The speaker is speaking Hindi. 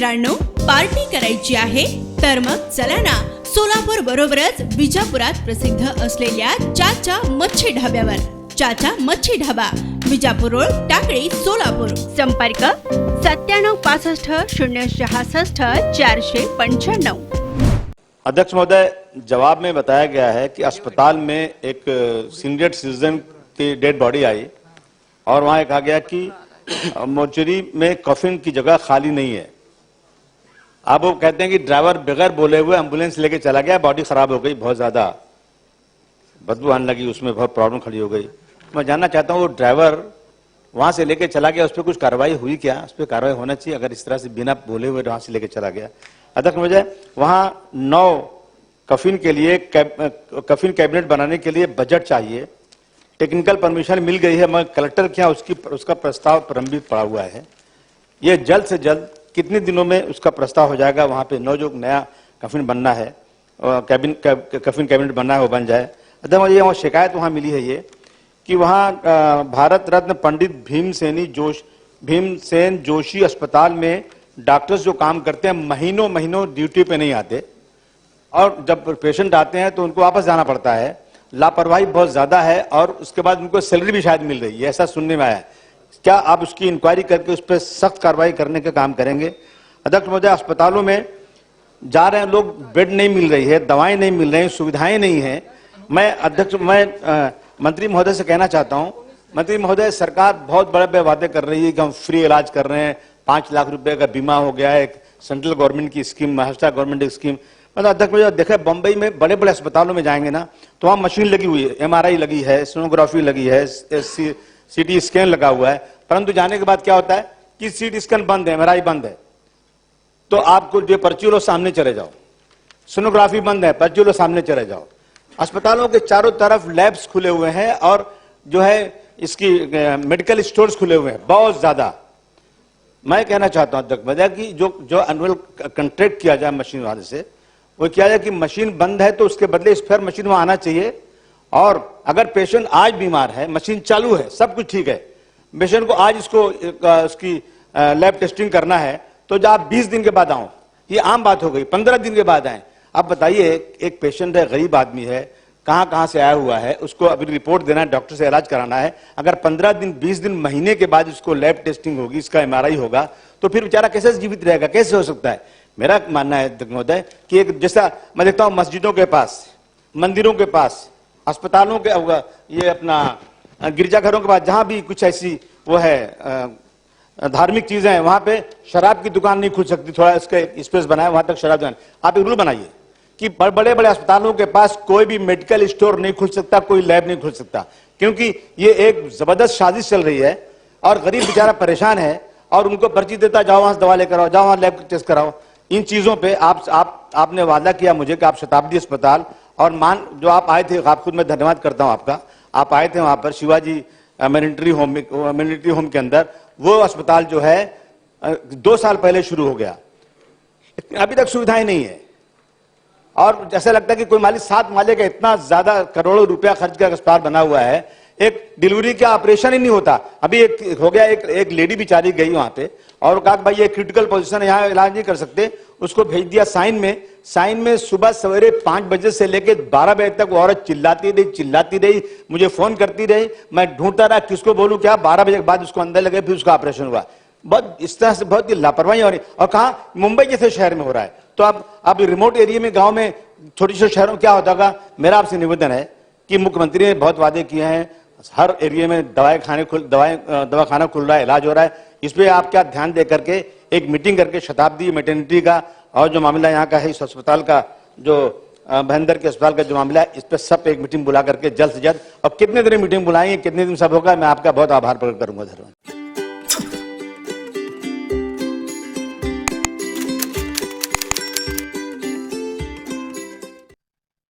मित्रांनो, पार्टी करायची आहे तर मग चला ना सोलापूर बरोबरच विजापुरात प्रसिद्ध असलेल्या चाचा मच्छी ढाब्यावर। चाचा मच्छी ढाबा, विजापूर रोड, टाकळी, सोलापूर। संपर्क 9765 अध्यक्ष महोदय, जवाब में बताया गया है कि अस्पताल में एक सीनियर सिटीजन की डेड बॉडी आई और वहां कहा गया कि मोर्चरी में कफिन की जगह खाली नहीं है। अब वो कहते हैं कि ड्राइवर बगैर बोले हुए एम्बुलेंस लेके चला गया, बॉडी खराब हो गई, बहुत ज्यादा बदबू आने लगी, उसमें बहुत प्रॉब्लम खड़ी हो गई। मैं जानना चाहता हूँ वो ड्राइवर वहां से लेके चला गया, उस पर कुछ कार्रवाई हुई क्या? उस पर कार्रवाई होना चाहिए अगर इस तरह से बिना बोले हुए वहां से लेके चला गया। अध्यक्ष महोदय, वहां 9 कफिन के लिए कफिन कैबिनेट बनाने के लिए बजट चाहिए, टेक्निकल परमिशन मिल गई है, मगर कलेक्टर क्या उसका प्रस्ताव प्रलंबित पड़ा हुआ है। ये जल्द से जल्द कितने दिनों में उसका प्रस्ताव हो जाएगा? वहां पे 9 जो नया कफिन बनना है, कफिन कैबिनेट बनना है, वो बन जाए। अध्यक्ष महोदय, वहाँ शिकायत वहां मिली है ये कि वहां भारत रत्न पंडित भीमसेन जोशी अस्पताल में डॉक्टर्स जो काम करते हैं महीनों महीनों ड्यूटी पे नहीं आते और जब पेशेंट आते हैं तो उनको वापस जाना पड़ता है। लापरवाही बहुत ज्यादा है और उसके बाद उनको सैलरी भी शायद मिल रही है, ऐसा सुनने में आया है। क्या आप उसकी इंक्वायरी करके उस पर सख्त कार्रवाई करने का काम करेंगे? अध्यक्ष महोदय, अस्पतालों में जा रहे हैं लोग, बेड नहीं मिल रही है, दवाएं नहीं मिल रही, सुविधाएं नहीं है। मैं मंत्री महोदय से कहना चाहता हूं, मंत्री महोदय, सरकार बहुत बड़े वादे कर रही है कि हम फ्री इलाज कर रहे हैं, 5 लाख रुपए का बीमा हो गया है, एक सेंट्रल गवर्नमेंट की स्कीम, महाराष्ट्र गवर्नमेंट की स्कीम। मतलब अध्यक्ष महोदय, देखे बंबई में बड़े बड़े अस्पतालों में जाएंगे ना तो वहां मशीन लगी हुई है, MRI लगी है, सोनोग्राफी लगी है, CT स्कैन लगा हुआ है, परंतु जाने के बाद क्या होता है कि CT स्कैन बंद है, MRI बंद है, तो आपको जो पर्ची लो सामने चले जाओ, सोनोग्राफी बंद है, पर्ची लो सामने चले जाओ। अस्पतालों के चारों तरफ लैब्स खुले हुए हैं और जो है इसकी मेडिकल स्टोर्स खुले हुए हैं बहुत ज्यादा। मैं कहना चाहता हूं अध्यक्ष महोदय कि जो एनुअल कॉन्ट्रैक्ट किया जाए मशीन वाले से, वो किया जाए कि मशीन बंद है तो उसके बदले स्पेयर मशीन वहां आना चाहिए। और अगर पेशेंट आज बीमार है, मशीन चालू है, सब कुछ ठीक है, पेशेंट को आज इसको उसकी लैब टेस्टिंग करना है तो जब आप 20 दिन के बाद आओ, ये आम बात हो गई, 15 दिन के बाद आए। आप बताइए, एक पेशेंट है, गरीब आदमी है, कहां से आया हुआ है, उसको अभी रिपोर्ट देना है, डॉक्टर से इलाज कराना है, अगर 15 दिन 20 दिन महीने के बाद इसको लैब टेस्टिंग होगी, इसका MRI होगा, तो फिर बेचारा कैसे जीवित रहेगा? कैसे हो सकता है? मेरा मानना है महोदय कि एक जैसा मैं देखता हूं मस्जिदों के पास, मंदिरों के पास, अस्पतालों के, ये अपना गिरजाघरों के पास, जहां भी कुछ ऐसी वो है धार्मिक चीजें हैं, वहां पे शराब की दुकान नहीं खुल सकती, थोड़ा इसका स्पेस बनाए, वहां तक शराब दुकान। आप एक रूल बनाइए कि बड़े बड़े अस्पतालों के पास कोई भी मेडिकल स्टोर नहीं खुल सकता, कोई लैब नहीं खुल सकता, क्योंकि ये एक जबरदस्त साजिश चल रही है और गरीब बेचारा परेशान है और उनको पर्ची देता, जाओ वहां से दवा लेकर आओ, जाओ वहां लैब टेस्ट कराओ। इन चीजों पे आपने वादा किया मुझे कि आप शताब्दी अस्पताल और जो आप आए थे, आप खुद मैं धन्यवाद करता हूं आपका, आप आए थे वहां पर शिवाजी मिलिट्री होम के अंदर, वो अस्पताल जो है 2 साल पहले शुरू हो गया, अभी तक सुविधाएं नहीं है और जैसा लगता है कि कोई माली 7 माले का इतना ज्यादा करोड़ों रुपया खर्च कर अस्पताल बना हुआ है, एक डिलीवरी का ऑपरेशन ही नहीं होता। अभी एक हो गया, एक लेडी बेचारी गई वहां पे और कहा भाई ये क्रिटिकल पोजीशन है, यहाँ इलाज नहीं कर सकते, उसको भेज दिया साइन में सुबह सवेरे 5 बजे से लेकर 12 बजे तक वो औरत चिल्लाती रही, मुझे फोन करती रही, मैं ढूंढता रहा किसको बोलूं क्या। 12 बजे के बाद उसको अंदर लगे, फिर उसका ऑपरेशन हुआ। बहुत इस तरह से बहुत लापरवाही हो रही और कहा मुंबई जैसे शहर में हो रहा है, तो अब रिमोट एरिया में, गांव में, छोटे छोटे शहरों में क्या होता होगा? मेरा आपसे निवेदन है कि मुख्यमंत्री ने बहुत वादे किए हैं, हर एरिया में दवाखाना खुल रहा है, इलाज हो रहा है, इस पे आप क्या ध्यान दे करके एक मीटिंग करके शताब्दी मैटरनिटी का और जो मामला यहाँ का है, इस अस्पताल का जो महेंद्र के अस्पताल का जो मामला है, इस पर सब एक मीटिंग बुला करके जल्द से जल्द, अब कितने दिन मीटिंग बुलाएंगे, कितने दिन सब होगा, मैं आपका बहुत आभार प्रकट करूंगा। धन्यवाद।